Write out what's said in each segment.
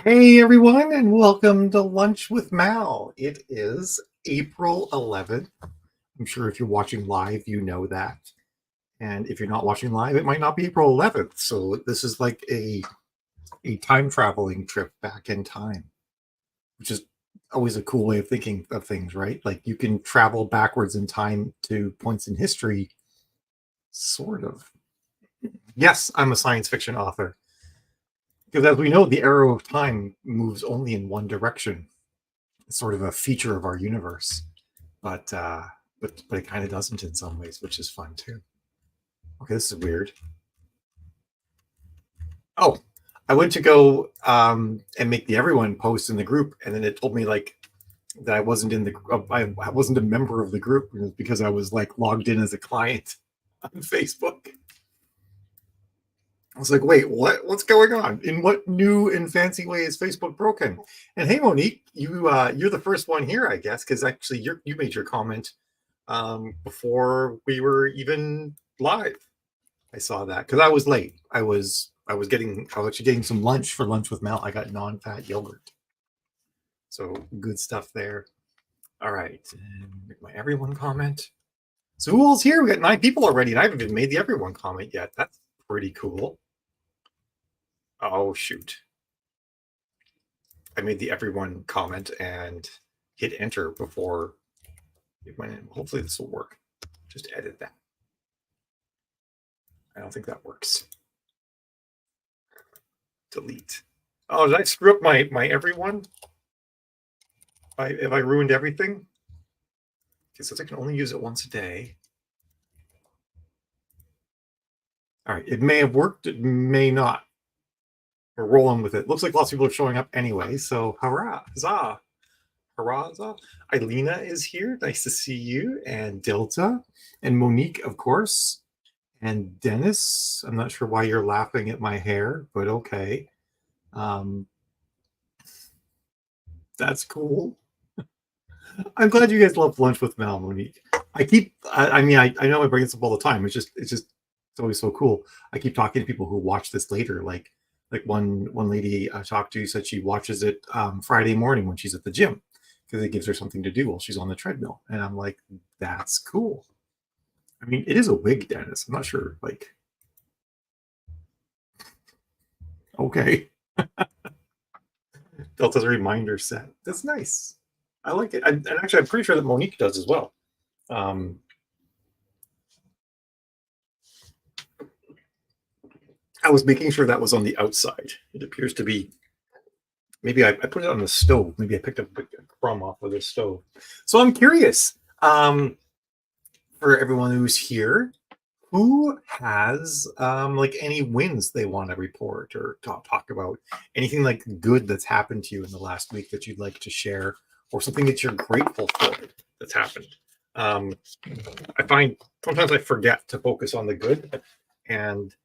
Hey everyone, and welcome to Lunch with Mal. It is April 11th. I'm sure if you're watching live, you know that. And if you're not watching live, it might not be April 11th. So this is like a time traveling trip back in time, which is always a cool way of thinking of things, right? Like you can travel backwards in time to points in history, sort of. Yes, I'm a science fiction author. Because as we know, the arrow of time moves only in one direction. Sort of a feature of our universe, but but it kind of doesn't in some ways, which is fun too. Okay, this is weird. Oh, I went to go and make the everyone post in the group, and then it told me like that I wasn't in the I wasn't a member of the group because I was like logged in as a client on Facebook. I was like, wait, what? What's going on? In what new and fancy way is Facebook broken? And hey, MoNique, you're the first one here, I guess, because actually you made your comment before we were even live. I saw that because I was late. I was actually getting some lunch for lunch with Mel. I got non-fat yogurt, so good stuff there. All right, and make my everyone comment. So who all's here? We got 9 people already, and I haven't even made the everyone comment yet. That's pretty cool. Oh shoot. I made the everyone comment and hit enter before it went in. Hopefully this will work. Just edit that. I don't think that works. Delete. Oh, did I screw up my everyone? Have I ruined everything? Okay, so I can only use it once a day. All right, it may have worked, it may not. We're rolling with it. Looks like lots of people are showing up anyway, so hurrah, huzzah, hurrah, huzzah. Eilina is here, nice to see you, and Delta, and MoNique, of course, and Dennis. I'm not sure why you're laughing at my hair, but okay. That's cool. I'm glad you guys love lunch with Mel, MoNique. I mean, I know I bring this up all the time. It's always so cool. I keep talking to people who watch this later. Like one lady I talked to said she watches it Friday morning when she's at the gym because it gives her something to do while she's on the treadmill. And I'm like, that's cool. I mean, it is a wig, Dennis. I'm not sure. Like, okay, Delta's a reminder set. That's nice. I like it. And actually, I'm pretty sure that MoNique does as well. I was making sure that was on the outside. It appears to be. Maybe I put it on the stove. Maybe I picked up a crumb off of the stove. So I'm curious for everyone who's here, who has like any wins they want to report or talk about? Anything like good that's happened to you in the last week that you'd like to share, or something that you're grateful for that's happened? I find sometimes I forget to focus on the good, and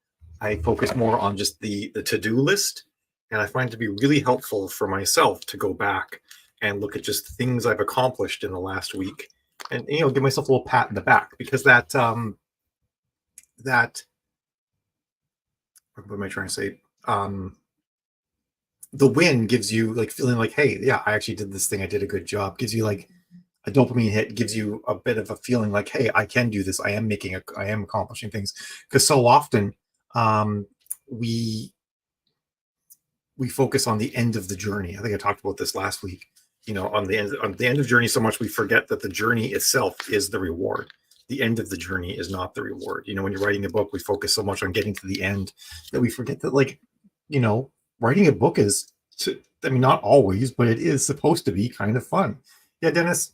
I focus more on just the to-do list. And I find it to be really helpful for myself to go back and look at just things I've accomplished in the last week, and give myself a little pat in the back, because that what am I trying to say? The win gives you like feeling like, hey, yeah, I actually did this thing. I did a good job. Gives you like a dopamine hit, gives you a bit of a feeling like, hey, I can do this. I am accomplishing things. Because so often we focus on the end of the journey. I think I talked about this last week. On the end of journey, so much we forget that the journey itself is the reward. The end of the journey is not the reward. When you're writing a book, we focus so much on getting to the end that we forget that, like, writing a book is, I mean, not always, but it is supposed to be kind of fun. Yeah, Dennis,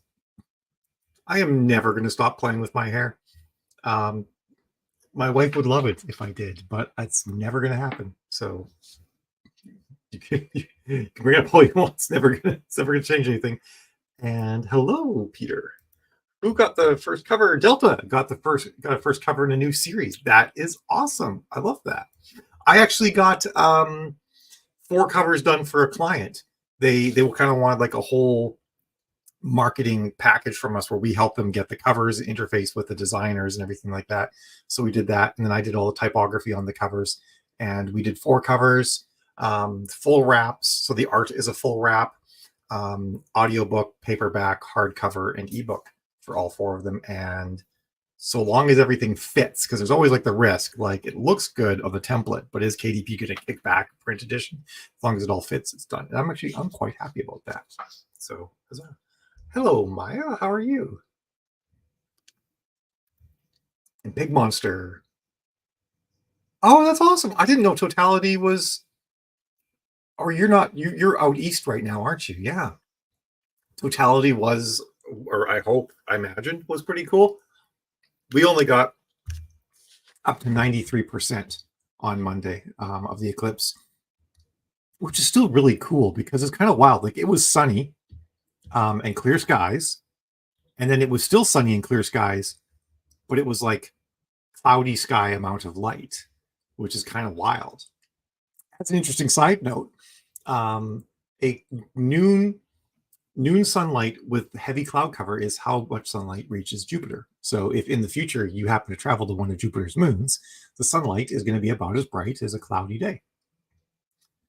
I am never going to stop playing with my hair. My wife would love it if I did, but it's never going to happen. So you can bring it up all you want. It's never gonna change anything. And hello, Peter. Who got the first cover? Delta got a first cover in a new series. That is awesome. I love that. I actually got 4 covers done for a client. They kind of wanted like a whole marketing package from us where we help them get the covers, interface with the designers and everything like that. So we did that, and then I did all the typography on the covers, and we did 4 covers. full wraps. So the art is a full wrap, audiobook, paperback, hardcover, and ebook for all 4 of them. And so long as everything fits, because there's always like the risk, like it looks good on the template, but is KDP going to kick back print edition? As long as it all fits, it's done. And I'm quite happy about that. So, hello, Maya. How are you? And Big Monster. Oh, that's awesome. I didn't know Totality was. Or you're not. You're out east right now, aren't you? Yeah. Totality was, or I hope, I imagine, was pretty cool. We only got up to 93% on Monday of the Eclipse, which is still really cool because it's kind of wild. Like it was sunny and clear skies, and then it was still sunny and clear skies, but it was like cloudy sky amount of light, which is kind of wild. That's an interesting side note. A noon sunlight with heavy cloud cover is how much sunlight reaches Jupiter. So if in the future you happen to travel to one of Jupiter's moons, the sunlight is going to be about as bright as a cloudy day.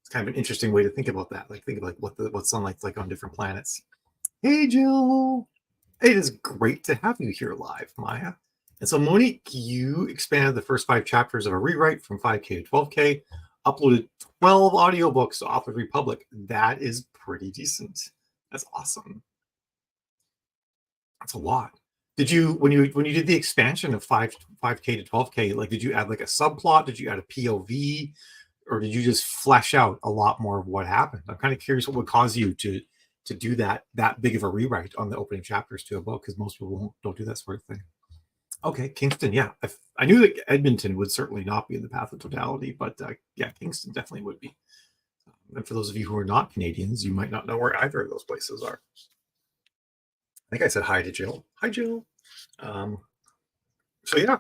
It's kind of an interesting way to think about that. Like think of like what sunlight's like on different planets. Hey, Jill. It is great to have you here live, Maya. And so MoNique, you expanded the first 5 chapters of a rewrite from 5K to 12K, uploaded 12 audiobooks to Author Republic. That is pretty decent. That's awesome. That's a lot. Did you when you did the expansion of 5K to 12K, like did you add like a subplot? Did you add a POV? Or did you just flesh out a lot more of what happened? I'm kind of curious what would cause you to do that big of a rewrite on the opening chapters to a book, because most people don't do that sort of thing. Okay, Kingston, yeah. I knew that Edmonton would certainly not be in the path of totality, but yeah, Kingston definitely would be. And for those of you who are not Canadians, you might not know where either of those places are. I think I said hi to Jill. Hi, Jill. So yeah,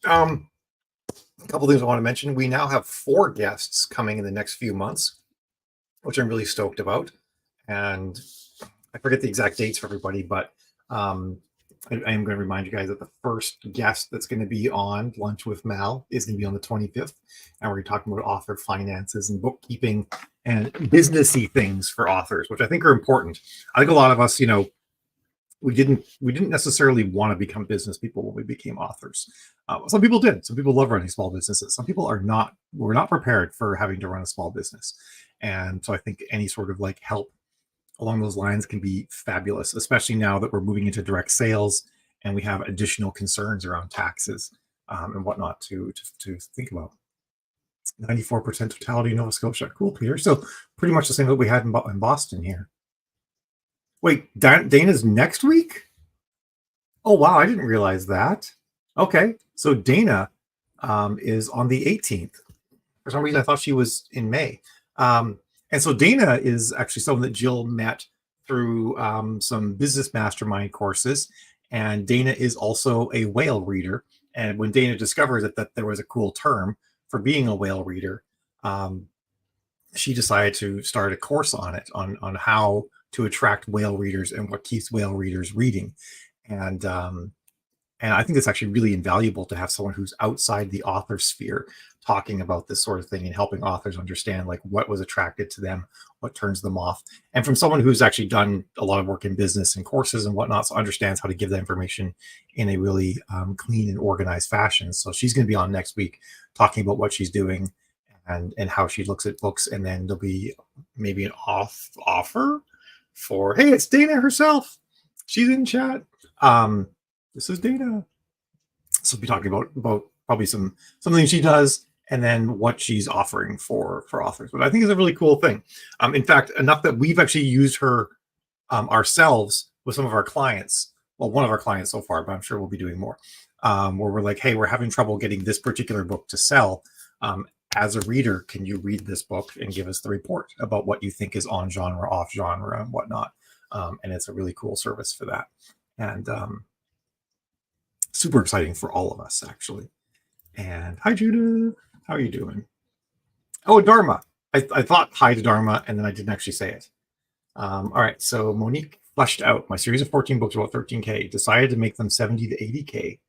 a couple things I want to mention. We now have 4 guests coming in the next few months, which I'm really stoked about. And I forget the exact dates for everybody, but I am going to remind you guys that the first guest that's going to be on Lunch with Mal is going to be on the 25th. And we're talking about author finances and bookkeeping and businessy things for authors, which I think are important. I think a lot of us, we didn't necessarily want to become business people when we became authors. Some people did. Some people love running small businesses. Some people are not. We're not prepared for having to run a small business. And so I think any sort of like help along those lines can be fabulous, especially now that we're moving into direct sales and we have additional concerns around taxes and whatnot to think about. 94% totality Nova Scotia. Cool, Peter. So pretty much the same that we had in Boston here. Wait, Dana's next week? Oh, wow. I didn't realize that. Okay. So Dana is on the 18th. For some reason, I thought she was in May. And so Dana is actually someone that Jill met through some business mastermind courses. And Dana is also a whale reader. And when Dana discovers that there was a cool term for being a whale reader, she decided to start a course on it, on how to attract whale readers and what keeps whale readers reading. And I think it's actually really invaluable to have someone who's outside the author sphere talking about this sort of thing and helping authors understand like what was attracted to them, what turns them off. And from someone who's actually done a lot of work in business and courses and whatnot, so understands how to give that information in a really clean and organized fashion. So she's going to be on next week talking about what she's doing and how she looks at books. And then there'll be maybe an offer for, hey, it's Dana herself. She's in chat. This is Dana. So we'll be talking about probably something she does and then what she's offering for authors. But I think it's a really cool thing. In fact, enough that we've actually used her ourselves with some of our clients. Well, one of our clients so far, but I'm sure we'll be doing more. Where we're like, hey, we're having trouble getting this particular book to sell. As a reader, can you read this book and give us the report about what you think is on genre, off genre, and whatnot? And it's a really cool service for that. And super exciting for all of us, actually. And hi, Judah. How are you doing? Oh, Dharma. I thought hi to Dharma, and then I didn't actually say it. All right. So MoNique fleshed out my series of 14 books about 13K, decided to make them 70 to 80K.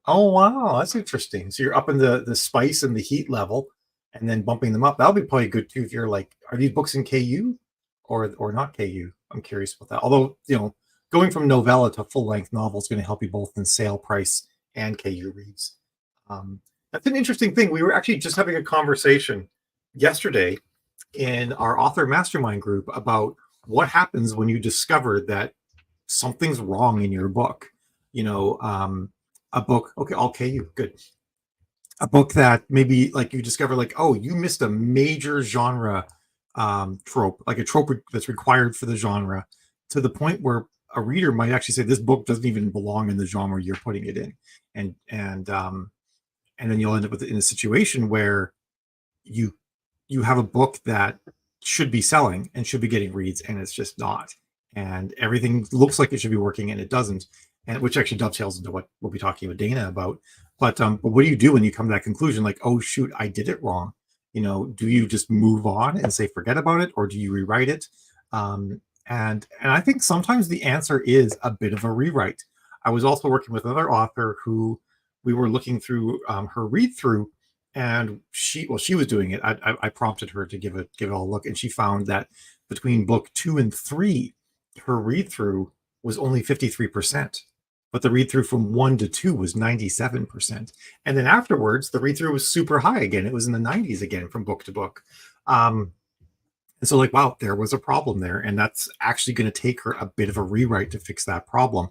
Oh, wow. That's interesting. So you're up in the spice and the heat level. and then bumping them up. That'll be probably good too if you're like, are these books in KU or not KU? I'm curious about that. Although, going from novella to full length novel is going to help you both in sale price and KU reads. That's an interesting thing. We were actually just having a conversation yesterday in our author mastermind group about what happens when you discover that something's wrong in your book. A book, okay, all KU, good. A book that maybe like you discover like, oh, you missed a major genre trope, like a trope that's required for the genre, to the point where a reader might actually say this book doesn't even belong in the genre you're putting it in, and then you'll end up in a situation where you have a book that should be selling and should be getting reads, and it's just not, and everything looks like it should be working and it doesn't, and which actually dovetails into what we'll be talking with Dana about. But what do you do when you come to that conclusion, like, oh shoot, I did it wrong? Do you just move on and say forget about it, or do you rewrite it? And I think sometimes the answer is a bit of a rewrite. I was also working with another author who we were looking through her read through, and she was doing it. I prompted her to give it all a look, and she found that between book 2 and 3, her read through was only 53%. But the read through from 1 to 2 was 97%. And then afterwards, the read through was super high again. It was in the 90s again from book to book. And so like, wow, there was a problem there. And that's actually going to take her a bit of a rewrite to fix that problem.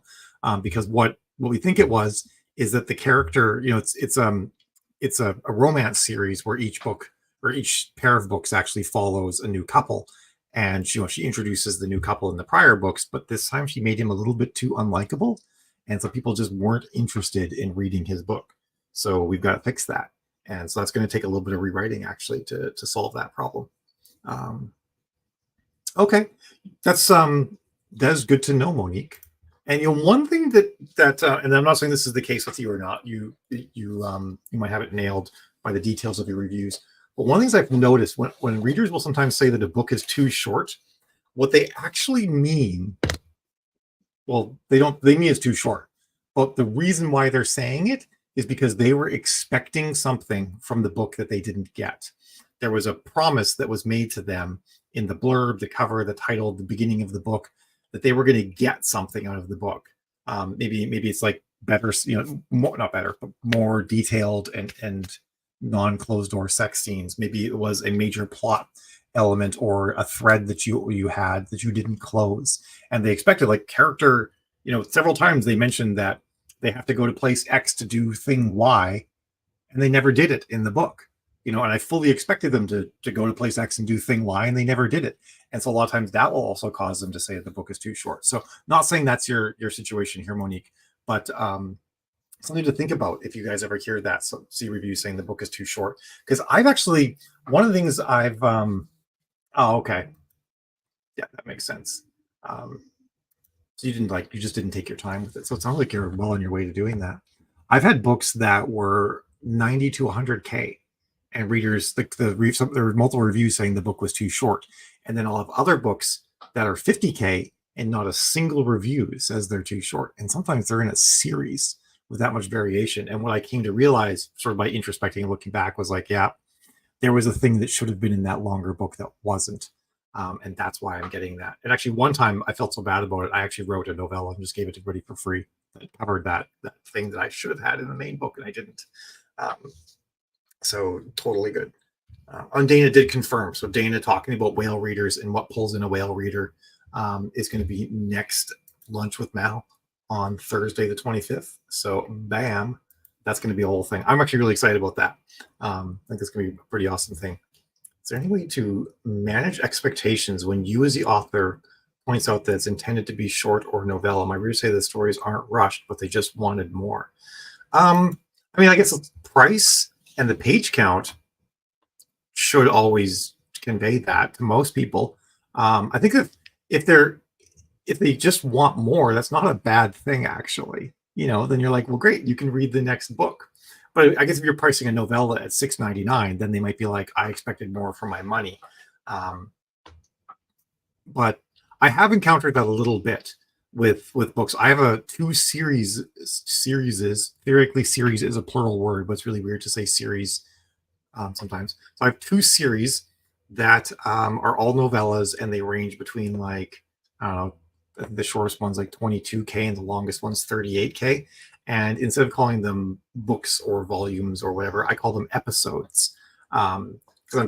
Because what we think it was is that the character, it's a romance series where each book or each pair of books actually follows a new couple. And she introduces the new couple in the prior books, but this time she made him a little bit too unlikable. And so people just weren't interested in reading his book. So we've got to fix that. And so that's going to take a little bit of rewriting actually to solve that problem. Okay. That's good to know, MoNique. And one thing that and I'm not saying this is the case with you or not, you might have it nailed by the details of your reviews. But one of the things I've noticed when readers will sometimes say that a book is too short, what they actually mean, well, they mean it's too short. But the reason why they're saying it is because they were expecting something from the book that they didn't get. There was a promise that was made to them in the blurb, the cover, the title, the beginning of the book, that they were going to get something out of the book. Maybe it's like better, not better, but more detailed and non-closed door sex scenes. Maybe it was a major plot element or a thread that you had that you didn't close, and they expected like character. Several times they mentioned that they have to go to place X to do thing Y, and they never did it in the book. And I fully expected them to go to place X and do thing Y, and they never did it. And so a lot of times that will also cause them to say that the book is too short. So not saying that's your situation here, MoNique, but something to think about if you guys ever hear that. So see reviews saying the book is too short. Because I've actually, one of the things I've, oh, okay. Yeah, that makes sense. So you just didn't take your time with it. So it sounds like you're well on your way to doing that. I've had books that were 90 to 100K, and readers, there were multiple reviews saying the book was too short. And then I'll have other books that are 50K and not a single review says they're too short. And sometimes they're in a series with that much variation. And what I came to realize sort of by introspecting and looking back was like, yeah, there was a thing that should have been in that longer book that wasn't. And that's why I'm getting that. And actually one time I felt so bad about it, I actually wrote a novella and just gave it to everybody for free that covered that thing that I should have had in the main book and I didn't. So totally good. And Dana did confirm. So Dana talking about whale readers and what pulls in a whale reader is going to be next Lunch with Mal on Thursday the 25th. So bam, that's going to be a whole thing. I'm actually really excited about that. I think it's going to be a pretty awesome thing. Is there any way to manage expectations when you as the author points out that it's intended to be short or novella? My readers say the stories aren't rushed, but they just wanted more. I guess the price and the page count should always convey that to most people. I think if they just want more, that's not a bad thing, actually. Then you're like, well, great, you can read the next book. But I guess if you're pricing a novella at $6.99, then they might be like, I expected more for my money. But I have encountered that a little bit with books. I have two series. Theoretically, series is a plural word, but it's really weird to say series sometimes. So I have 2 series that are all novellas, and they range between like, I don't know, the shortest one's like 22K and the longest one's 38K. And instead of calling them books or volumes or whatever, I call them episodes. Because I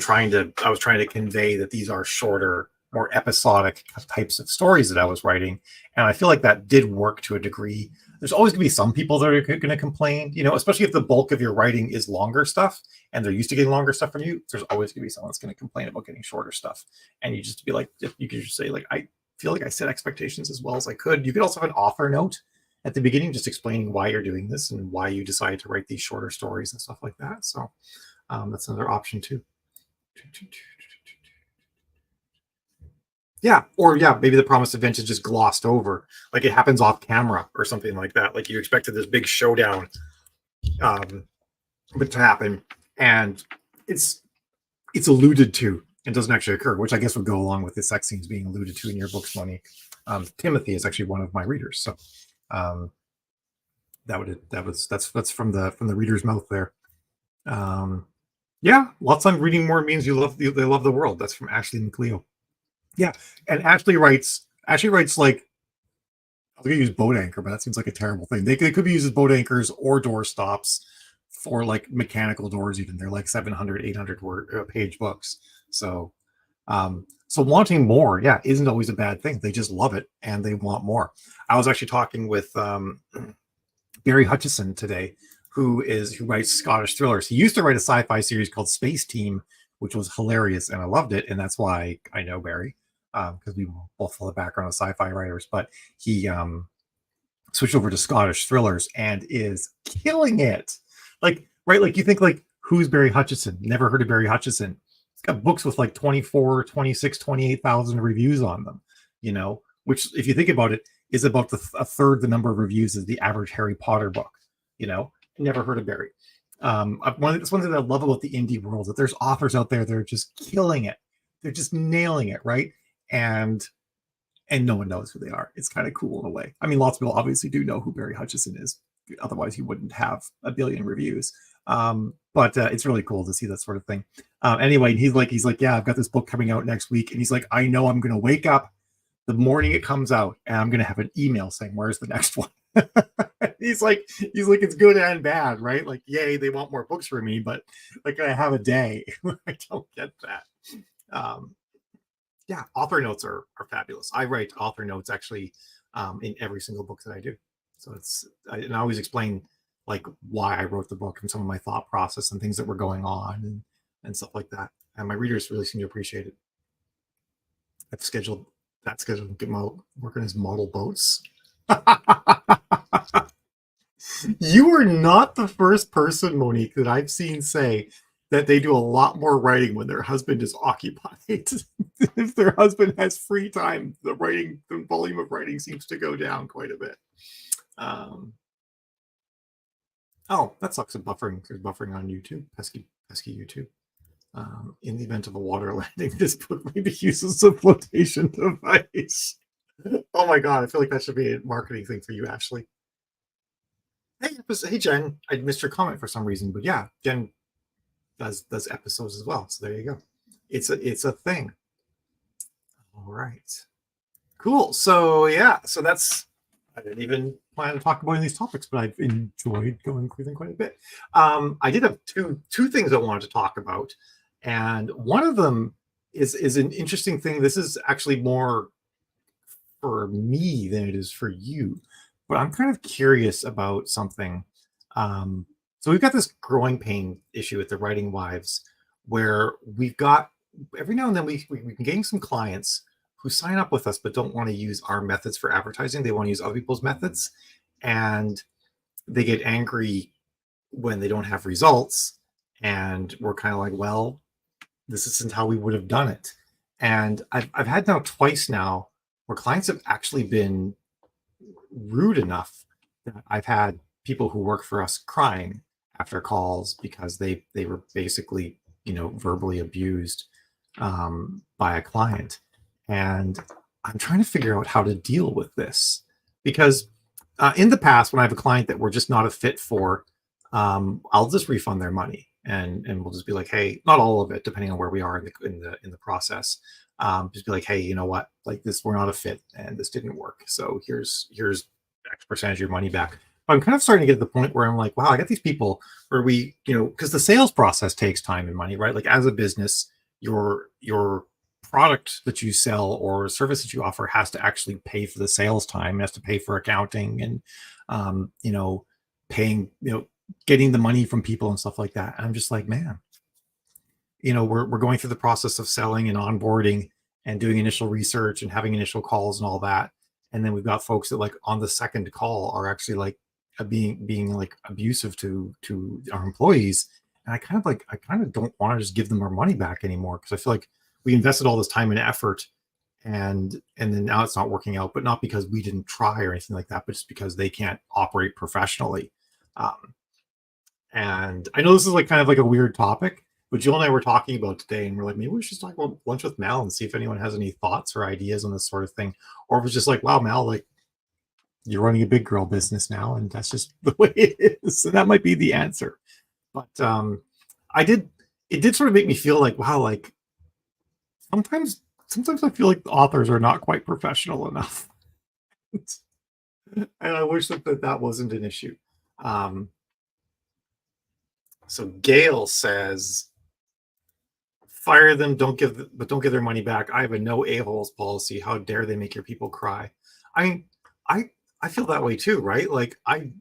was trying to convey that these are shorter, more episodic types of stories that I was writing. And I feel like that did work to a degree. There's always going to be some people that are going to complain, especially if the bulk of your writing is longer stuff and they're used to getting longer stuff from you. There's always going to be someone that's going to complain about getting shorter stuff. And you just be like, you could just say, like, I feel like I set expectations as well as I could. You could also have an author note at the beginning, just explaining why you're doing this and why you decided to write these shorter stories and stuff like that. So that's another option too. Yeah, or yeah, maybe the promised event is just glossed over, like it happens off camera or something like that. Like you expected this big showdown to happen, and it's alluded to and doesn't actually occur, which I guess would go along with the sex scenes being alluded to in your books, MoNique. Timothy is actually one of my readers, so that's from the reader's mouth there. Yeah, lots of reading more means they love the world. That's from Ashley McLeod. Yeah, and Ashley writes like, I was gonna use boat anchor, but that seems like a terrible thing. They could be used as boat anchors or door stops for like mechanical doors. Even they're like 700, 800 word page books. So, so wanting more, yeah, isn't always a bad thing. They just love it and they want more. I was actually talking with Barry Hutchison today, who writes Scottish thrillers. He used to write a sci-fi series called Space Team, which was hilarious, and I loved it, and that's why I know Barry, because we both have the background of sci-fi writers. But he switched over to Scottish thrillers and is killing it. Like, right, like you think, like, who's Barry Hutchison? Never heard of Barry Hutchison. He's got books with like 24, 26, 28,000 reviews on them, which, if you think about it, is about a third the number of reviews as the average Harry Potter book. Never heard of Barry. That's one thing that I love about the indie world, that there's authors out there that are just killing it. They're just nailing it, right? And no one knows who they are. It's kind of cool in a way. I mean, lots of people obviously do know who Barry Hutchison is. Otherwise, he wouldn't have a billion reviews. But it's really cool to see that sort of thing. Anyway, he's like, yeah, I've got this book coming out next week. And he's like, I know I'm going to wake up the morning it comes out and I'm going to have an email saying, where's the next one? he's like, it's good and bad, right? Like, yay, they want more books from me, but like, I have a day where I don't get that. Yeah, author notes are fabulous. I write author notes actually in every single book that I do. So I always explain like why I wrote the book and some of my thought process and things that were going on and stuff like that. And my readers really seem to appreciate it. I've scheduled to get my work on his model boats. You are not the first person, MoNique, that I've seen say that they do a lot more writing when their husband is occupied. If their husband has free time, the volume of writing seems to go down quite a bit. Oh, that sucks at buffering. There's buffering on YouTube. Pesky YouTube. In the event of a water landing, this book may be used as a flotation device. Oh my god, I feel like that should be a marketing thing for you, Ashley. Hey Jen, I missed your comment for some reason, but yeah, Jen does episodes as well. So there you go. It's a thing. All right, cool. So yeah, so that's, I didn't even plan to talk about any of these topics, but I've enjoyed going through them quite a bit. I did have two things I wanted to talk about, and one of them is an interesting thing. This is actually more for me than it is for you, but I'm kind of curious about something. So we've got this growing pain issue with the Writing Wives, where we've got, every now and then we've been getting some clients who sign up with us but don't want to use our methods for advertising. They want to use other people's methods, and they get angry when they don't have results. And we're kind of like, well, this isn't how we would have done it. And I've had now twice now where clients have actually been rude enough that I've had people who work for us crying after calls because they were basically, verbally abused by a client. And I'm trying to figure out how to deal with this, because in the past, when I have a client that we're just not a fit for, I'll just refund their money. and we'll just be like, hey, not all of it, depending on where we are in the process. Just be like, hey, you know what, like this, we're not a fit, and this didn't work. So here's X percentage of your money back. I'm kind of starting to get to the point where I'm like, wow, I got these people where we, because the sales process takes time and money, right? Like as a business, your product that you sell or service that you offer has to actually pay for the sales time, it has to pay for accounting and paying, getting the money from people and stuff like that. And I'm just like, man, we're going through the process of selling and onboarding and doing initial research and having initial calls and all that. And then we've got folks that like on the second call are actually like being like abusive to our employees. And I kind of don't want to just give them our money back anymore, because I feel like we invested all this time and effort, and then now it's not working out, but not because we didn't try or anything like that, but just because they can't operate professionally. Um, and I know this is like kind of like a weird topic, but Jill and I were talking about today, and we're like, maybe we should talk about lunch with Mal and see if anyone has any thoughts or ideas on this sort of thing. Or if it's just like, wow, Mal, like you're running a big girl business now, and that's just the way it is. So that might be the answer. But I did, it did sort of make me feel like, wow, like sometimes I feel like the authors are not quite professional enough. And I wish that wasn't an issue. So Gail says, fire them, don't give their money back. I have a no a-holes policy. How dare they make your people cry? I mean, I feel that way too, right? Like I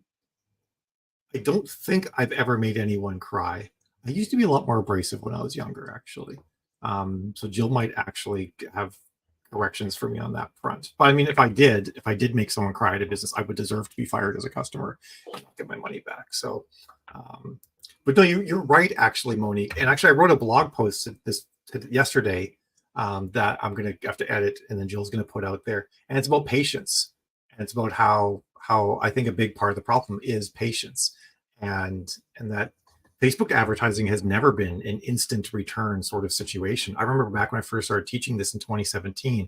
don't think I've ever made anyone cry. I used to be a lot more abrasive when I was younger, actually. So Jill might actually have corrections for me on that front. But I mean, if I did make someone cry at a business, I would deserve to be fired as a customer and not get my money back. So, but no, you're right, actually, MoNique. And actually, I wrote a blog post yesterday that I'm going to have to edit, and then Jill's going to put out there. And it's about patience, and it's about how I think a big part of the problem is patience, and that Facebook advertising has never been an instant return sort of situation. I remember back when I first started teaching this in 2017,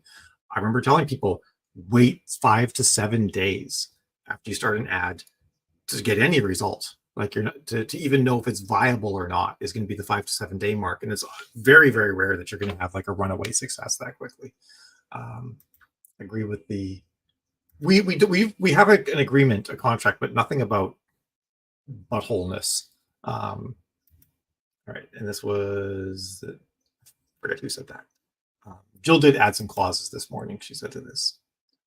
I remember telling people, wait 5 to 7 days after you start an ad to get any result. Like you're not to even know if it's viable or not is going to be the 5 to 7 day mark. And it's very, very rare that you're going to have like a runaway success that quickly. Agree with we have an agreement, a contract, but nothing about buttholeness. All right, and this was, I forget who said that. Jill did add some clauses this morning. She said to this,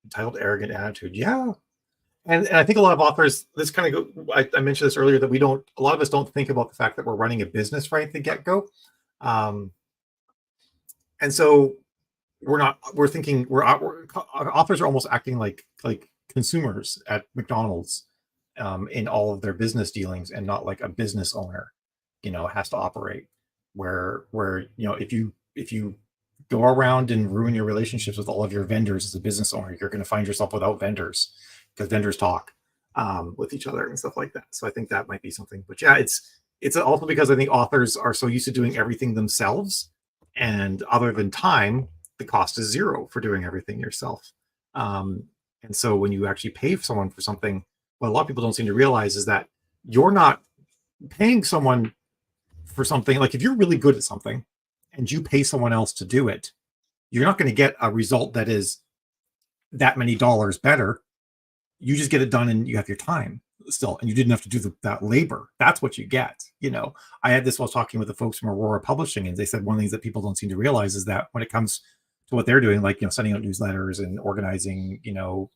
entitled arrogant attitude. Yeah, and I think a lot of authors, this kind of I mentioned this earlier, that a lot of us don't think about the fact that we're running a business right at the get-go. And so we're thinking authors are almost acting like consumers at McDonald's in all of their business dealings, and not like a business owner has to operate, where if you go around and ruin your relationships with all of your vendors as a business owner, you're going to find yourself without vendors, because vendors talk with each other and stuff like that. So I think that might be something. But yeah, it's also because I think authors are so used to doing everything themselves, and other than time, the cost is zero for doing everything yourself. And so when you actually pay someone for something, what a lot of people don't seem to realize is that you're not paying someone for something. Like if you're really good at something and you pay someone else to do it, you're not going to get a result that is that many dollars better. You just get it done and you have your time still, and you didn't have to do that labor. That's what you get. I had this while talking with the folks from Aurora Publishing, and they said one of the things that people don't seem to realize is that when it comes to what they're doing, like sending out newsletters and organizing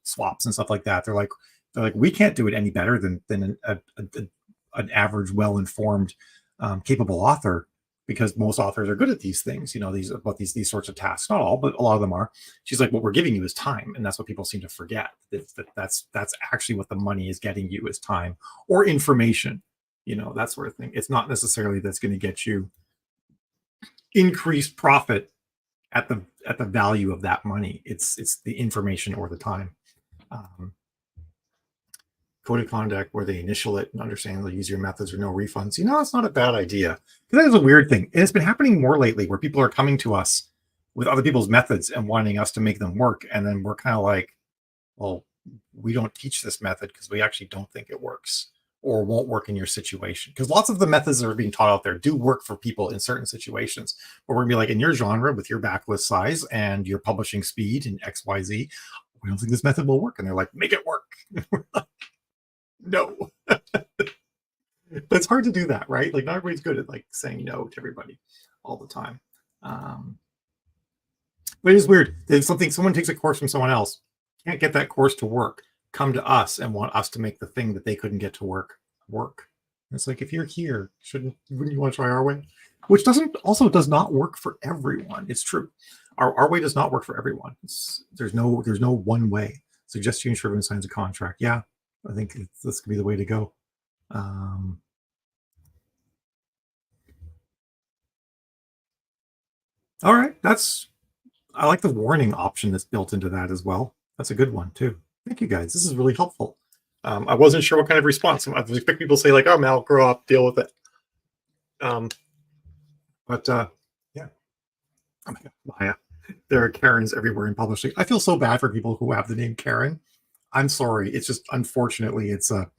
swaps and stuff like that, they're like we can't do it any better than an average, well-informed, capable author, because most authors are good at these things, these sorts of tasks. Not all, but a lot of them are. She's like, what we're giving you is time, and that's what people seem to forget. That's actually what the money is getting you, is time or information, that sort of thing. It's not necessarily that's going to get you increased profit at the value of that money. It's the information or the time. Code of conduct where they initial it and understand they'll use your methods or no refunds. It's not a bad idea. That is a weird thing. And it's been happening more lately, where people are coming to us with other people's methods and wanting us to make them work. And then we're kind of like, well, we don't teach this method because we actually don't think it works. or won't work in your situation. Because lots of the methods that are being taught out there do work for people in certain situations. But we're gonna be like, in your genre with your backlist size and your publishing speed and XYZ, we don't think this method will work. And they're like, make it work. No. But it's hard to do that, right? Like not everybody's good at like saying no to everybody all the time. But it is weird. If someone takes a course from someone else, can't get that course to work, come to us and want us to make the thing that they couldn't get to work. It's like, if you're here, wouldn't you want to try our way? Which does not work for everyone. It's true. Our way does not work for everyone. There's no one way. Suggest change for everyone signs a contract. Yeah, I think this could be the way to go. All right, I like the warning option that's built into that as well. That's a good one too. Thank you guys. This is really helpful. I wasn't sure what kind of response. I expect people to say like, "Oh, Mal, grow up, deal with it." But yeah. Oh my God, Maya. There are Karens everywhere in publishing. I feel so bad for people who have the name Karen. I'm sorry. It's just, unfortunately, it's a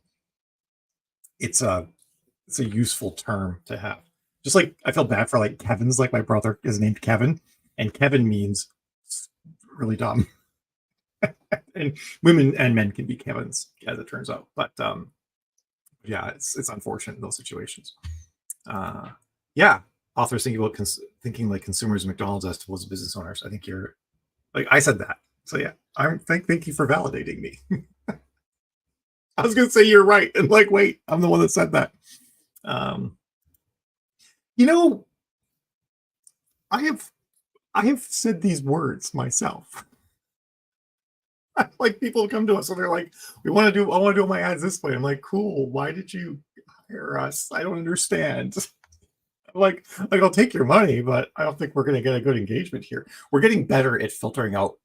useful term to have. Just like I feel bad for like Kevin's, like my brother is named Kevin, and Kevin means really dumb. And women and men can be Kevins, as it turns out. But yeah, it's unfortunate in those situations. Yeah, authors thinking like consumers, McDonald's as well as business owners. I think you're like, I said that. So yeah, thank you for validating me. I was gonna say you're right, and like, wait, I'm the one that said that. You know, I have said these words myself. Like people come to us and they're like, I want to do my ads this way. I'm like, cool. Why did you hire us? I don't understand. Like I'll take your money, but I don't think we're going to get a good engagement here. We're getting better at filtering out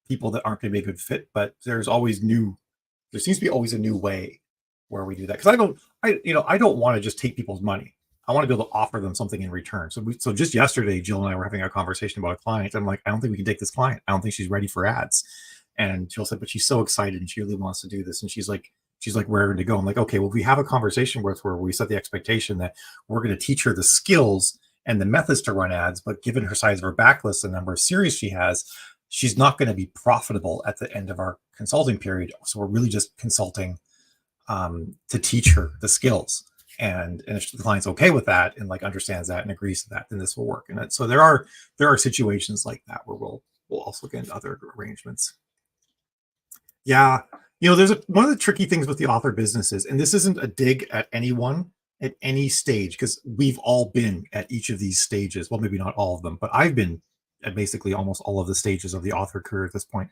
people that aren't going to be a good fit, but there seems to be always a new way where we do that. Because I don't want to just take people's money. I want to be able to offer them something in return. So just yesterday, Jill and I were having a conversation about a client. I'm like, I don't think we can take this client. I don't think she's ready for ads. And Jill said, but she's so excited and she really wants to do this. And she's like raring to go. I'm like, okay, well, if we have a conversation where we set the expectation that we're going to teach her the skills and the methods to run ads, but given her size of her backlist, the number of series she has, she's not going to be profitable at the end of our consulting period. So we're really just consulting to teach her the skills. And if the client's okay with that and like understands that and agrees to that, then this will work. And so there are situations like that where we'll also get into other arrangements. Yeah, there's one of the tricky things with the author businesses, and this isn't a dig at anyone at any stage, because we've all been at each of these stages. Well, maybe not all of them, but I've been at basically almost all of the stages of the author career at this point.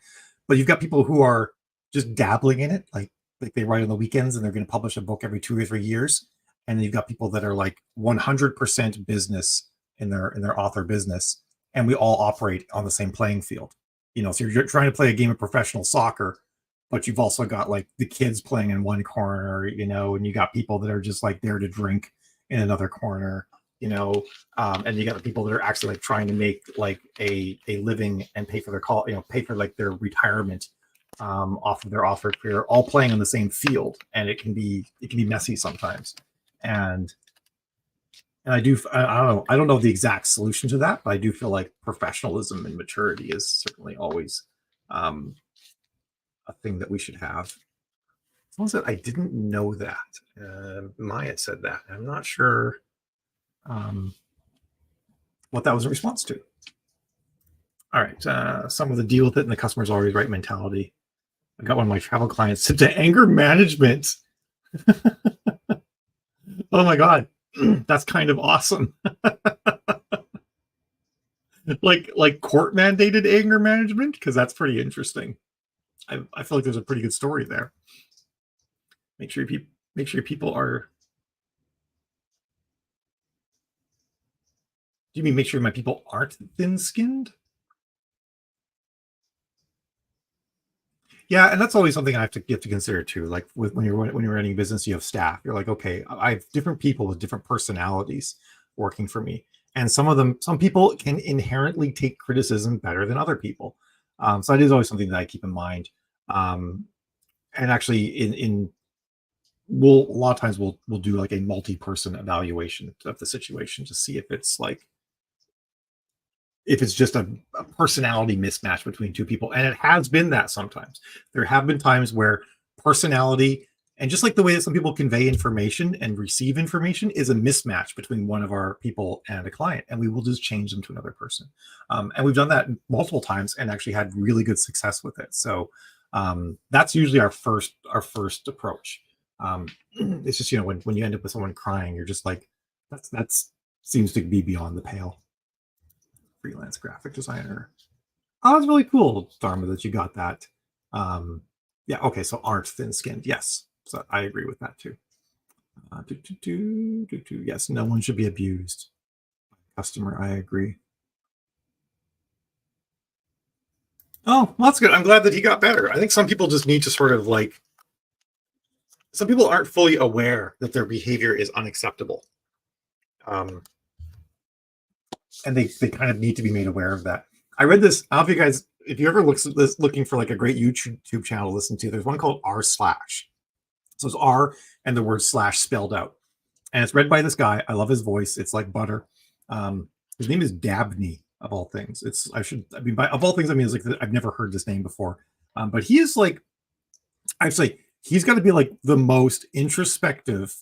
But you've got people who are just dabbling in it, like they write on the weekends and they're going to publish a book every 2 or 3 years. And then you've got people that are like 100% business in their author business, and we all operate on the same playing field. So you're trying to play a game of professional soccer, but you've also got like the kids playing in one corner, and you got people that are just like there to drink in another corner, and you got the people that are actually like trying to make like a living and pay for their pay for like their retirement off of their author career, all playing on the same field, and it can be messy sometimes. And I don't know the exact solution to that, but I do feel like professionalism and maturity is certainly always a thing that we should have. Someone said, I didn't know that. Maya said that. I'm not sure what that was a response to. All right. Some of the deal with it and the customer's always right mentality. I got one of my travel clients to anger management. Oh my God. That's kind of awesome. like court mandated anger management, because that's pretty interesting. I feel like there's a pretty good story there. Make sure people are. Do you mean make sure my people aren't thin-skinned? Yeah, and that's always something you have to consider too. Like when you're running a business, you have staff. You're like, okay, I have different people with different personalities working for me, and some people can inherently take criticism better than other people. So that is always something that I keep in mind. And actually, in we'll a lot of times we'll do like a multi-person evaluation of the situation to see if it's like if it's just a personality mismatch between two people. And it has been that sometimes. There have been times where personality and just like the way that some people convey information and receive information is a mismatch between one of our people and a client, and we will just change them to another person. And we've done that multiple times and actually had really good success with it. So that's usually our first approach. It's just, you know, when you end up with someone crying, you're just like, that's seems to be beyond the pale. Freelance graphic designer. Oh, it's really cool, Dharma, that you got that. Yeah, okay, so aren't thin-skinned. Yes, so I agree with that too. Yes, no one should be abused. Customer, I agree. Oh, well, that's good. I'm glad that he got better. I think some people just need to sort of like, some people aren't fully aware that their behavior is unacceptable. And they kind of need to be made aware of that. I read this. I don't know if you guys, if you ever looking for like a great YouTube channel to listen to, there's one called r/. So it's R and the word slash spelled out. And it's read by this guy. I love his voice. It's like butter. His name is Dabney, of all things. Of all things, I mean, it's like, I've never heard this name before. But he is like, I'd say he's got to be like the most introspective,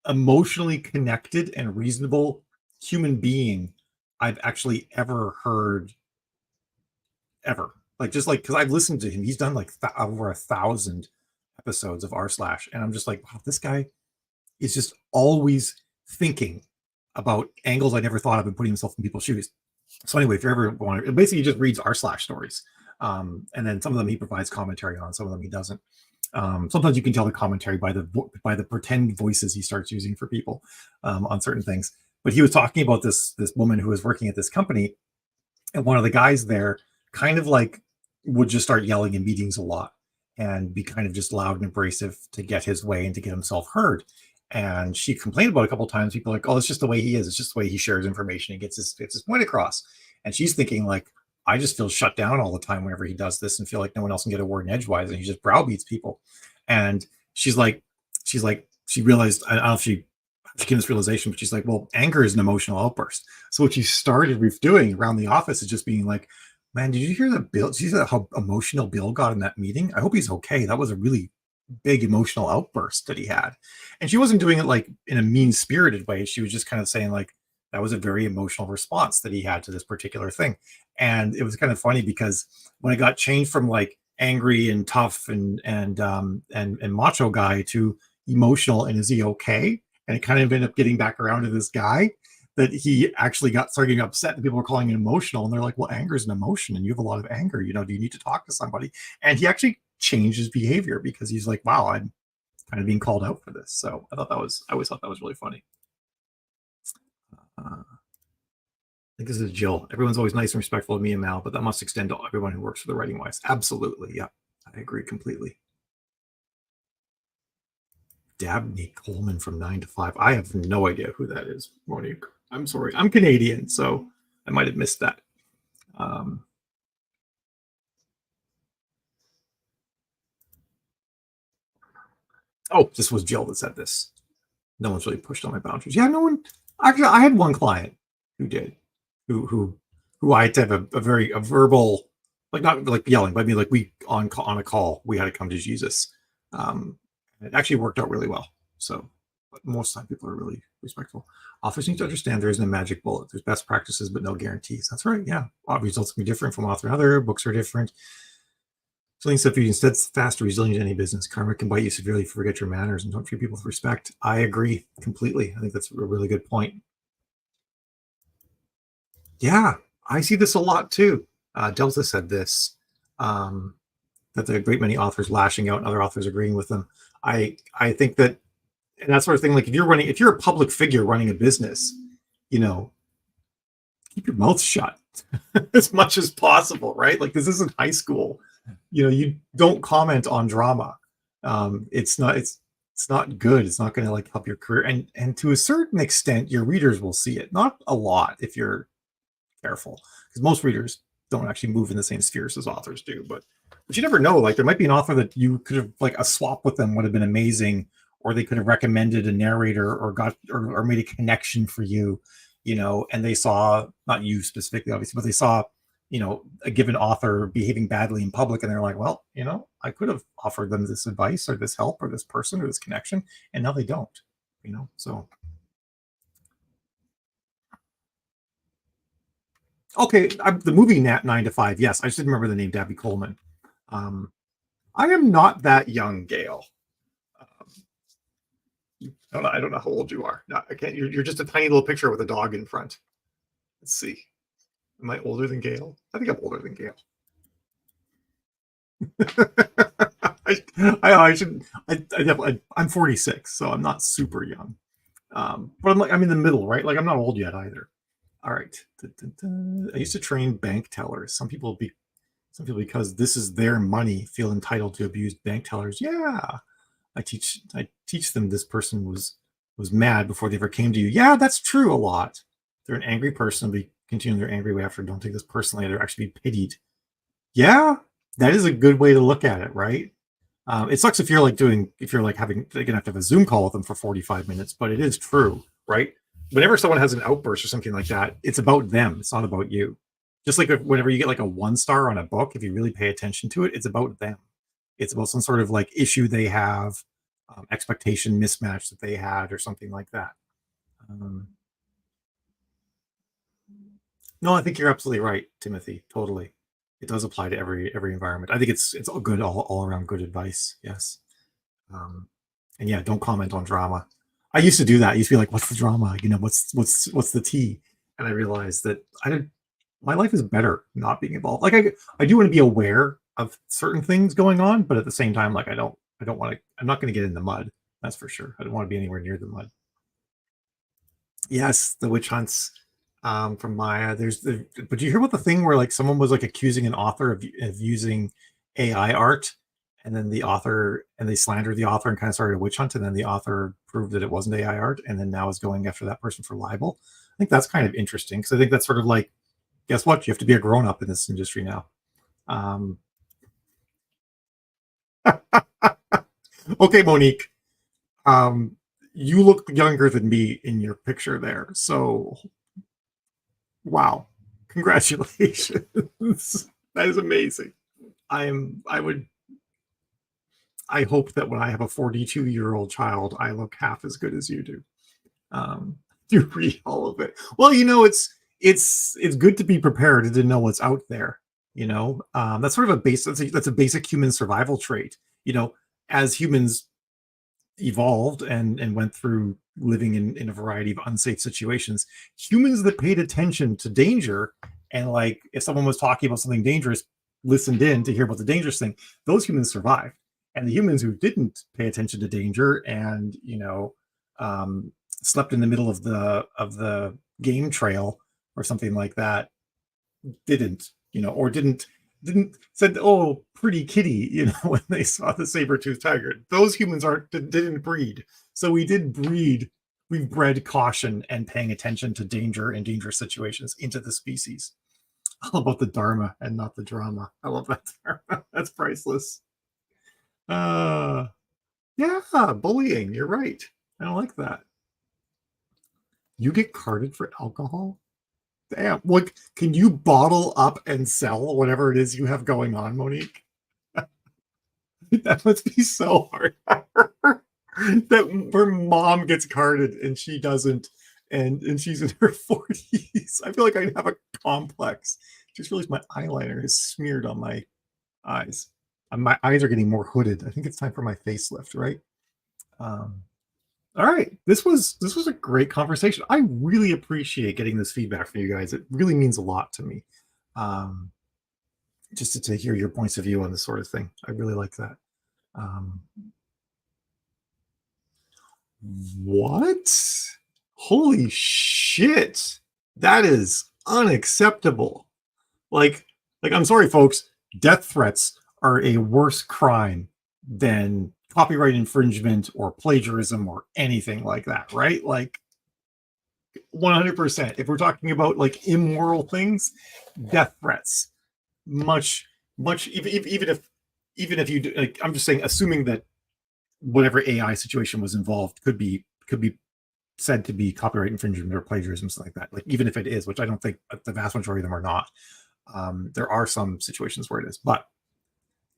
emotionally connected, and reasonable human being I've actually ever heard ever. Like, just like, because I've listened to him, he's done like over 1,000 episodes of r/, and I'm just like, wow, this guy is just always thinking about angles I never thought of and putting himself in people's shoes. So anyway, if you ever want to, basically he just reads r/ stories, and then some of them he provides commentary on, some of them he doesn't. Sometimes you can tell the commentary by the pretend voices he starts using for people on certain things. But he was talking about this woman who was working at this company, and one of the guys there kind of like would just start yelling in meetings a lot and be kind of just loud and abrasive to get his way and to get himself heard. And she complained about it a couple of times. People are like, oh, it's just the way he is. It's just the way he shares information and gets his point across. And she's thinking like, I just feel shut down all the time whenever he does this and feel like no one else can get a word in edgewise, and he just browbeats people. And she realized, I don't know if she came to this realization, but she's like, well, anger is an emotional outburst. So what she started with doing around the office is just being like, man, did you hear that Bill? Did you see how emotional Bill got in that meeting? I hope he's okay. That was a really big emotional outburst that he had. And she wasn't doing it like in a mean-spirited way. She was just kind of saying like, that was a very emotional response that he had to this particular thing. And it was kind of funny because when it got changed from like angry and tough and macho guy to emotional and is he okay? And it kind of ended up getting back around to this guy that he actually started getting upset that people were calling him emotional. And they're like, well, anger is an emotion and you have a lot of anger. You know, do you need to talk to somebody? And he actually changed his behavior because he's like, wow, I'm kind of being called out for this. So I always thought that was really funny. I think this is Jill. Everyone's always nice and respectful of me and Mal, but that must extend to everyone who works for the Writing Wise. Absolutely. Yeah, I agree completely. Dabney Coleman from 9 to 5. I have no idea who that is, MoNique. I'm sorry. I'm Canadian, so I might have missed that. Oh, this was Jill that said this. No one's really pushed on my boundaries. Yeah, no one. Actually, I had one client who did, who I had to have a verbal, like not like yelling, but I mean like we on a call we had to come to Jesus. It actually worked out really well. So, but most of the time people are really respectful. Authors need to understand there isn't a magic bullet. There's best practices, but no guarantees. That's right. Yeah, results can be different from author to other. Books are different. Something so if you instead fast, resilient in any business, karma can bite you severely if you forget your manners and don't treat people with respect. I agree completely. I think that's a really good point. Yeah, I see this a lot too. Delta said this, that there are a great many authors lashing out and other authors agreeing with them. I think that, and that sort of thing, like if you're a public figure running a business, you know, keep your mouth shut as much as possible, right? Like this isn't high school. You know, you don't comment on drama. It's not good. It's not going to like help your career. And to a certain extent, your readers will see it. Not a lot if you're careful, because most readers don't actually move in the same spheres as authors do. But you never know. Like there might be an author that you could have, like a swap with them would have been amazing, or they could have recommended a narrator or got or made a connection for you, and they saw, not you specifically, obviously, but they saw, a given author behaving badly in public, and they're like, well, I could have offered them this advice or this help or this person or this connection, and now they don't, so. Okay, the movie 9 to 5. Yes, I just didn't remember the name. Dabby Coleman. I am not that young, Gail. I don't know how old you are. No, I can't. You're just a tiny little picture with a dog in front. Let's see. Am I older than Gail? I think I'm older than Gail. I should. I'm 46, so I'm not super young. But I'm in the middle, right? Like I'm not old yet either. All right. I used to train bank tellers. Some people, because this is their money, feel entitled to abuse bank tellers. Yeah. I teach them this person was mad before they ever came to you. Yeah, that's true a lot. They're an angry person. They continue their angry way after. Don't take this personally. They're actually be pitied. Yeah, that is a good way to look at it, right? It sucks if you're like gonna have to have a Zoom call with them for 45 minutes, but it is true, right? Whenever someone has an outburst or something like that, it's about them. It's not about you. Just like whenever you get like a 1 star on a book, if you really pay attention to it, it's about them. It's about some sort of like issue they have, expectation mismatch that they had, or something like that. No, I think you're absolutely right, Timothy. Totally, it does apply to every environment. I think it's all good, all around good advice. Yes, and yeah, don't comment on drama. I used to do that. I used to be like, "What's the drama? What's the tea?" And I realized that my life is better not being involved. Like I do want to be aware of certain things going on, but at the same time, like I don't want to. I'm not going to get in the mud. That's for sure. I don't want to be anywhere near the mud. Yes, the witch hunts from Maya. But you hear about the thing where like someone was like accusing an author of using AI art, and then they slandered the author and kind of started a witch hunt, and then the author proved that it wasn't AI art, and then now is going after that person for libel. I think that's kind of interesting, because I think that's sort of like, guess what? You have to be a grown up in this industry now. Okay, MoNique. You look younger than me in your picture there. So, wow. Congratulations. That is amazing. I hope that when I have a 42-year-old child, I look half as good as you do. You read all of it. Well, it's good to be prepared and to know what's out there. That's sort of that's a basic human survival trait. As humans evolved and went through living in a variety of unsafe situations, humans that paid attention to danger, and like if someone was talking about something dangerous, listened in to hear about the dangerous thing, those humans survived. And the humans who didn't pay attention to danger and slept in the middle of the game trail or something like that didn't, or didn't said, "Oh, pretty kitty," when they saw the saber-toothed tiger. Those humans didn't breed. So we did breed. We've bred caution and paying attention to danger and dangerous situations into the species. All about the dharma and not the drama. I love that. That's priceless. Yeah, bullying. You're right. I don't like that. You get carded for alcohol? Damn. Look, can you bottle up and sell whatever it is you have going on, MoNique? That must be so hard. That her mom gets carded and she doesn't, and she's in her 40s. I feel like I have a complex. Just realized my eyeliner is smeared on my eyes. My eyes are getting more hooded. I think it's time for my facelift, right? All right, this was a great conversation. I really appreciate getting this feedback from you guys. It really means a lot to me, just to hear your points of view on this sort of thing. I really like that. What? Holy shit! That is unacceptable. Like I'm sorry, folks. Death threats are a worse crime than copyright infringement or plagiarism or anything like that, right? Like 100%. If we're talking about like immoral things, death threats. much, even if you do, like, I'm just saying, assuming that whatever AI situation was involved could be said to be copyright infringement or plagiarism, something like that. Like, even if it is, which I don't think the vast majority of them are not. There are some situations where it is, but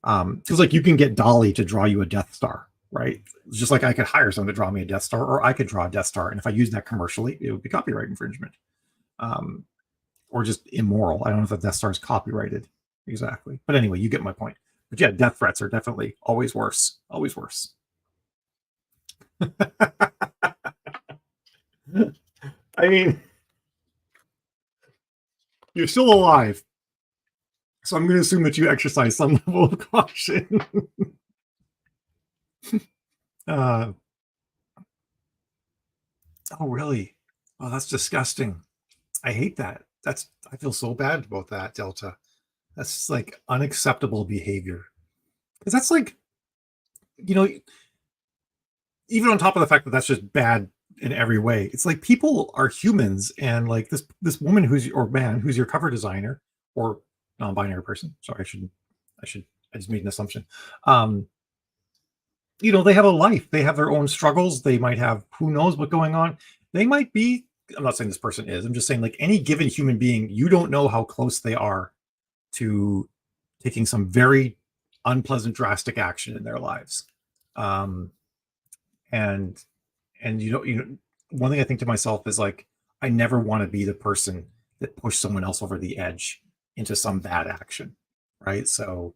because like you can get Dolly to draw you a Death Star, right? Just like I could hire someone to draw me a Death Star, or I could draw a Death Star, and if I use that commercially, it would be copyright infringement, or just immoral. I don't know if the Death Star is copyrighted exactly, but anyway, you get my point. But yeah, death threats are definitely always worse. Always worse. I mean, you're still alive, so I'm going to assume that you exercise some level of caution. Oh, really? Oh, that's disgusting. I hate that. I feel so bad about that, Delta. That's like unacceptable behavior. Because that's like, you know, even on top of the fact that that's just bad in every way, it's like people are humans, and like this woman or man who's your cover designer or non-binary person. Sorry, I just made an assumption. They have a life. They have their own struggles. They might have who knows what going on. They might be. I'm not saying this person is. I'm just saying, like, any given human being, you don't know how close they are to taking some very unpleasant, drastic action in their lives. And one thing I think to myself is, like, I never want to be the person that pushed someone else over the edge into some bad action, right? So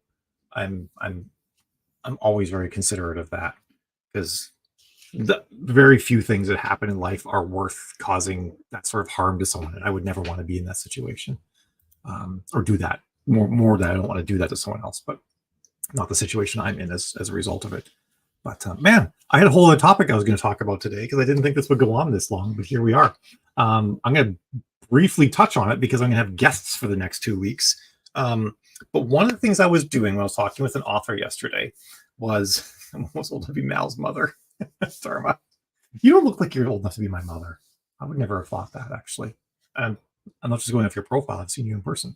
I'm always very considerate of that, because the very few things that happen in life are worth causing that sort of harm to someone, and I would never want to be in that situation, or do that. More that I don't want to do that to someone else, but not the situation I'm in as a result of it. But man, I had a whole other topic I was going to talk about today, because I didn't think this would go on this long, but here we are. I'm going to briefly touch on it because I'm going to have guests for the next 2 weeks. But one of the things I was doing when I was talking with an author yesterday was, I'm almost old to be Mal's mother. Dharma, you don't look like you're old enough to be my mother. I would never have thought that, actually. I'm not just going off your profile. I've seen you in person.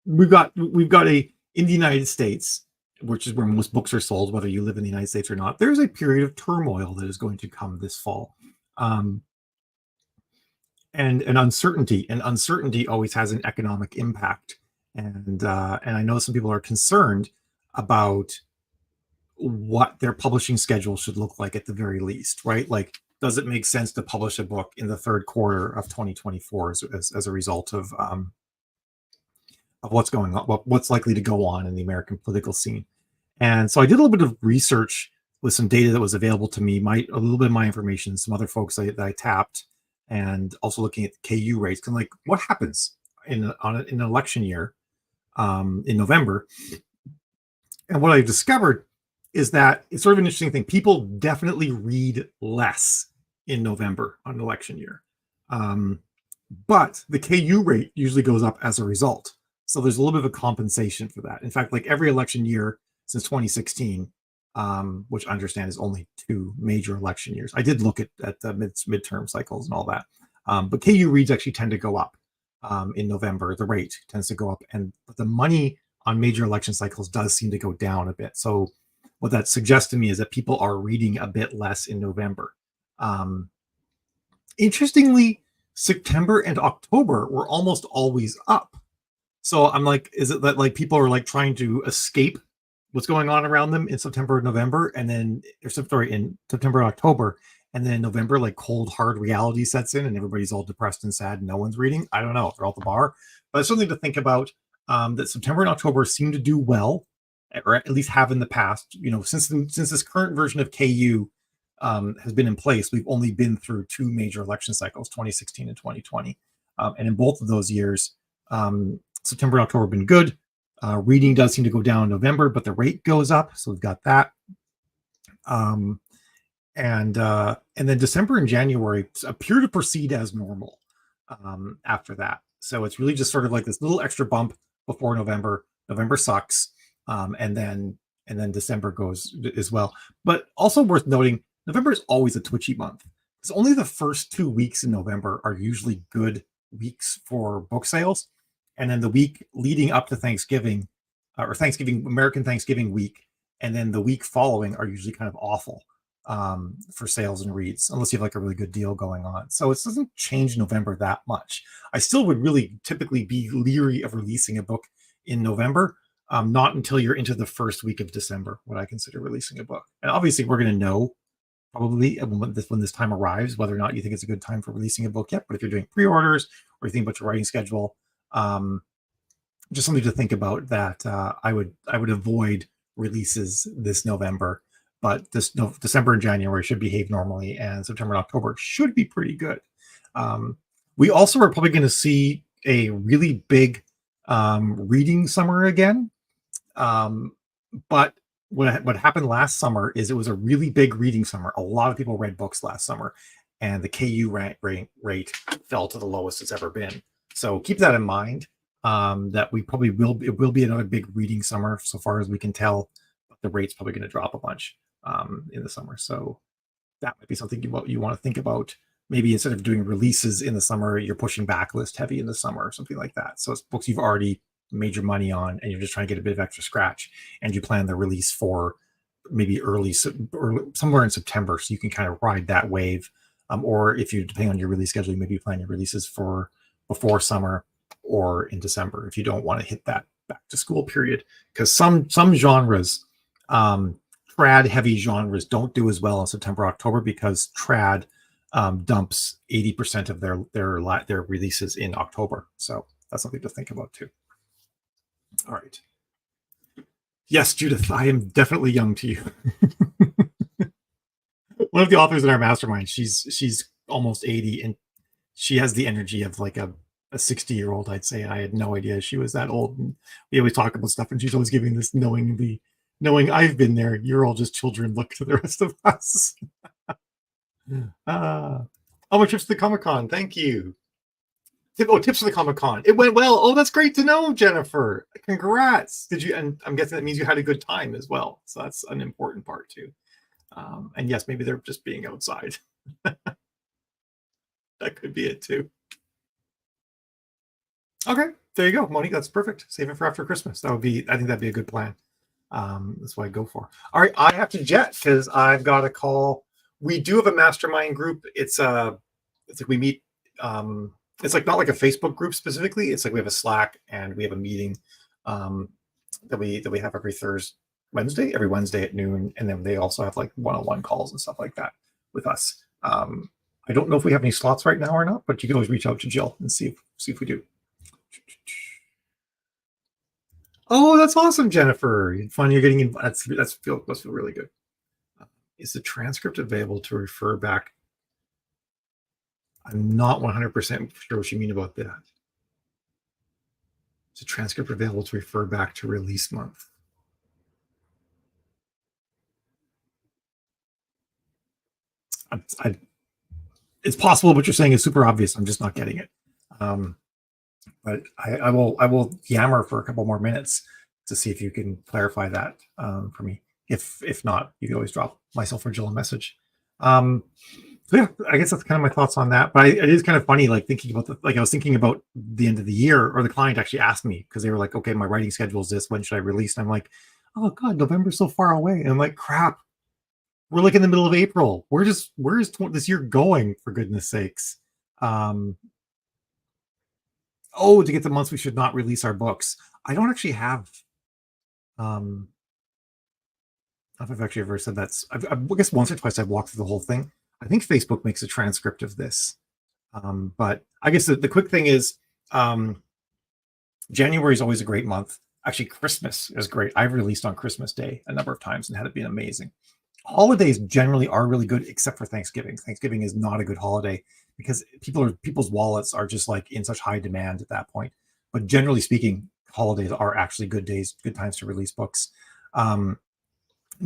We've got in the United States, which is where most books are sold, whether you live in the United States or not. There's a period of turmoil that is going to come this fall, and uncertainty. And uncertainty always has an economic impact. And I know some people are concerned about what their publishing schedule should look like at the very least, right? Like, does it make sense to publish a book in the third quarter of 2024 as a result of what's going on, what's likely to go on in the American political scene? And so I did a little bit of research with some data that was available to me, a little bit of my information, some other folks that I tapped, and also looking at the KU rates. Because, like, what happens in an election year in November? And what I discovered is that it's sort of an interesting thing. People definitely read less in November on election year. But the KU rate usually goes up as a result. So there's a little bit of a compensation for that. In fact, like every election year since 2016, which I understand is only 2 major election years. I did look at the midterm cycles and all that. But KU reads actually tend to go up in November. The rate tends to go up, and the money on major election cycles does seem to go down a bit. So what that suggests to me is that people are reading a bit less in November. Interestingly, September and October were almost always up. So I'm like, is it that, like, people are, like, trying to escape what's going on around them in September and November, and then, in September and October, and then November, like, cold, hard reality sets in, and everybody's all depressed and sad, and no one's reading? I don't know. They're all at the bar. But it's something to think about, that September and October seem to do well, or at least have in the past. Since this current version of KU has been in place, we've only been through 2 major election cycles, 2016 and 2020. And in both of those years, September and October have been good. Reading does seem to go down in November, but the rate goes up. So we've got that. And then December and January appear to proceed as normal after that. So it's really just sort of like this little extra bump before November. November sucks. And then December goes as well. But also worth noting, November is always a twitchy month. Because only the first 2 weeks in November are usually good weeks for book sales, and then the week leading up to Thanksgiving, or Thanksgiving, American Thanksgiving week, and then the week following are usually kind of awful for sales and reads, unless you have like a really good deal going on. So it doesn't change November that much. I still would really typically be leery of releasing a book in November. Not until you're into the first week of December would I consider releasing a book. And obviously, we're going to know probably when this time arrives whether or not you think it's a good time for releasing a book yet. But if you're doing pre-orders or you think about your writing schedule, just something to think about, that I would avoid releases this November. But December and January should behave normally, and September and October should be pretty good. We also are probably going to see a really big reading summer again. But what happened last summer is it was a really big reading summer. A lot of people read books last summer, and the KU rate fell to the lowest it's ever been. So keep that in mind. That we probably it will be another big reading summer so far as we can tell, but the rate's probably going to drop a bunch in the summer. So that might be something you want to think about. Maybe instead of doing releases in the summer, you're pushing backlist heavy in the summer or something like that. So it's books you've already made your money on, and you're just trying to get a bit of extra scratch, and you plan the release for maybe early somewhere in September, so you can kind of ride that wave. Or if you, depending on your release schedule, maybe you plan your releases for before summer or in December if you don't want to hit that back to school period. Because some genres, trad heavy genres, don't do as well in September, October, because trad dumps 80% of their releases in October. So that's something to think about too. All right. Yes, Judith, I am definitely young to you. One of the authors in our mastermind, she's almost 80, and she has the energy of like a 60-year-old, I'd say. I had no idea she was that old. And we always talk about stuff, and she's always giving this knowing I've been there. You're all just children. Look to the rest of us. My trips to the Comic-Con. Thank you. Tips for the Comic-Con. It went well. Oh, that's great to know, Jennifer. Congrats. Did you? And I'm guessing that means you had a good time as well. So that's an important part too. And yes, maybe they're just being outside. That could be it too. Okay, there you go, MoNique. That's perfect. Save it for after Christmas. I think that'd be a good plan. That's what I go for. All right, I have to jet because I've got a call. We do have a mastermind group. It's like we meet. It's like not like a Facebook group specifically. It's like we have a Slack, and we have a meeting that we have every every Wednesday at noon, and then they also have like one-on-one calls and stuff like that with us. I don't know if we have any slots right now or not, but you can always reach out to Jill and see if we do. Oh, that's awesome, Jennifer. Fun you're getting in. Must feel really good. Is the transcript available to refer back? I'm not 100% sure what you mean about that. Is the transcript available to refer back to release month? It's possible what you're saying is super obvious. I'm just not getting it. But I will yammer for a couple more minutes to see if you can clarify that for me. If not, you can always drop myself or Jill a message. So yeah, I guess that's kind of my thoughts on that. But it is kind of funny, like thinking about I was thinking about the end of the year, or the client actually asked me because they were like, "Okay, my writing schedule is this. When should I release?" And I'm like, "Oh God, November's so far away." And I'm like, "Crap, we're like in the middle of April. Where is this year going? For goodness sakes!" To get the months we should not release our books. I don't actually have. I don't know if I've actually ever said that. I guess once or twice I've walked through the whole thing. I think Facebook makes a transcript of this. But I guess the quick thing is January is always a great month. Actually, Christmas is great. I've released on Christmas Day a number of times and had it been amazing. Holidays generally are really good, except for Thanksgiving. Thanksgiving is not a good holiday because people's wallets are just like in such high demand at that point. But generally speaking, holidays are actually good times to release books.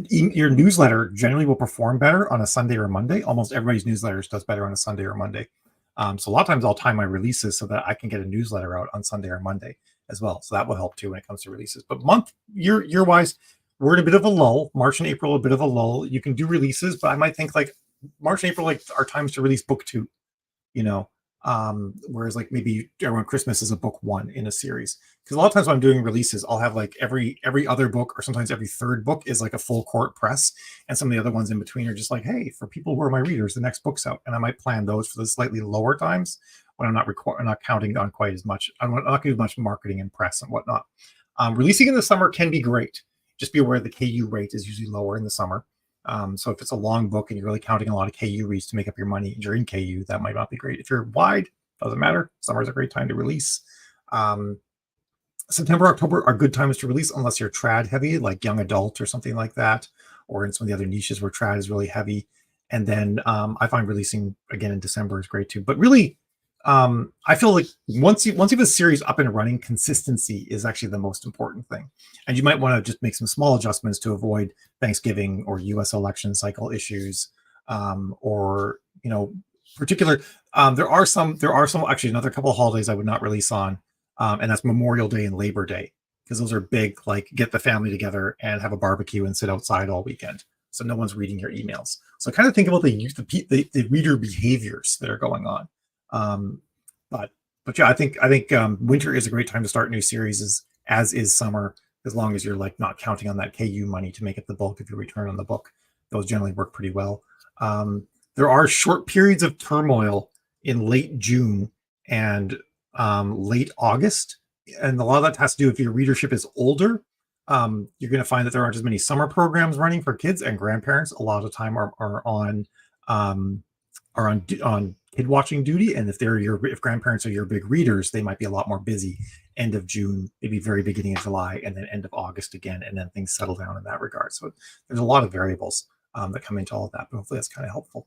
Your newsletter generally will perform better on a Sunday or a Monday. Almost everybody's newsletters does better on a Sunday or Monday. So a lot of times I'll time my releases so that I can get a newsletter out on Sunday or Monday as well. So that will help too when it comes to releases. But year wise, we're in a bit of a lull. March and April, a bit of a lull. You can do releases, but I might think like March and April like are times to release book 2, you know. Whereas like maybe around Christmas is a book 1 in a series, because a lot of times when I'm doing releases, I'll have like every other book, or sometimes every third book is like a full court press, and some of the other ones in between are just like, hey, for people who are my readers, the next book's out, and I might plan those for the slightly lower times when I'm not counting on quite as much. I'm not going to do much marketing and press and whatnot. Releasing in the summer can be great. Just be aware the KU rate is usually lower in the summer. So if it's a long book and you're really counting a lot of KU reads to make up your money during KU, that might not be great. If you're wide, doesn't matter. Summer is a great time to release. September, October are good times to release unless you're trad heavy, like young adult or something like that, or in some of the other niches where trad is really heavy. And then I find releasing again in December is great too. But really, I feel like once you have a series up and running, consistency is actually the most important thing. And you might want to just make some small adjustments to avoid Thanksgiving or U.S. election cycle issues, or particular. There are some actually another couple of holidays I would not release on, and that's Memorial Day and Labor Day, because those are big. Like get the family together and have a barbecue and sit outside all weekend, so no one's reading your emails. So kind of think about the reader behaviors that are going on. But yeah, I think winter is a great time to start new series, as is summer, as long as you're like not counting on that KU money to make up the bulk of your return on the book. Those generally work pretty well. There are short periods of turmoil in late June and late August, and a lot of that has to do if your readership is older. You're going to find that there aren't as many summer programs running for kids, and grandparents a lot of the time are on kid watching duty, and if grandparents are your big readers, they might be a lot more busy end of June, maybe very beginning of July, and then end of August again, and then things settle down in that regard. So there's a lot of variables that come into all of that, but hopefully that's kind of helpful.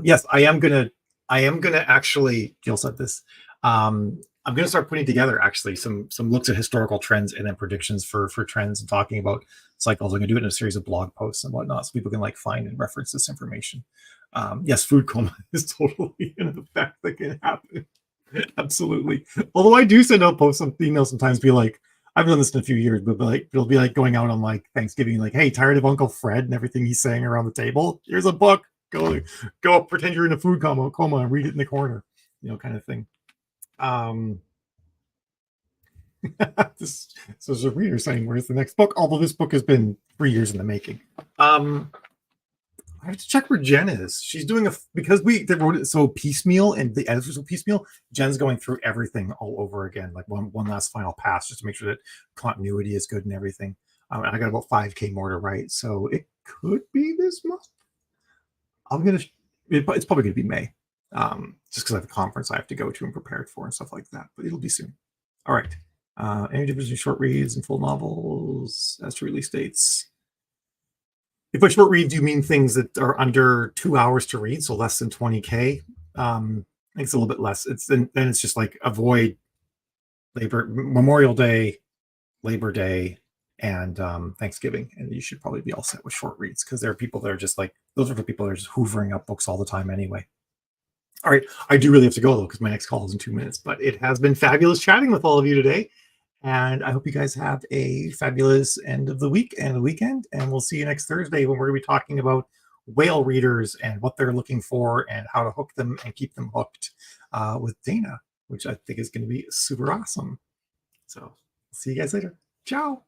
Yes, I am gonna actually, Jill said this, I'm gonna start putting together actually some looks at historical trends and then predictions for trends, and talking about cycles. I'm gonna do it in a series of blog posts and whatnot, so people can like find and reference this information. Yes, food coma is totally an effect that can happen. Absolutely. Although I do send out emails sometimes, be like, I've done this in a few years, but like it'll be like going out on like Thanksgiving, like, hey, tired of Uncle Fred and everything he's saying around the table? Here's a book. Go pretend you're in a food coma and read it in the corner, kind of thing. So there's a reader saying, where's the next book? Although this book has been 3 years in the making. I have to check where Jen is. She's doing because they wrote it so piecemeal and the editors so piecemeal. Jen's going through everything all over again, like one last final pass, just to make sure that continuity is good and everything. And I got about 5K more to write, so it could be this month. It's probably gonna be May, just because I have a conference I have to go to and prepare for and stuff like that. But it'll be soon. All right. Any difference in short reads and full novels as to release dates? If by short reads you mean things that are under 2 hours to read, so less than 20K, I think it's a little bit less. Then it's just like avoid Memorial Day, Labor Day, and Thanksgiving, and you should probably be all set with short reads, because there are people that are just like, those are the people that are just hoovering up books all the time anyway. All right, I do really have to go though, because my next call is in 2 minutes, but it has been fabulous chatting with all of you today. And I hope you guys have a fabulous end of the week and the weekend. And we'll see you next Thursday, when we're going to be talking about whale readers and what they're looking for and how to hook them and keep them hooked with Dana, which I think is going to be super awesome. So see you guys later. Ciao.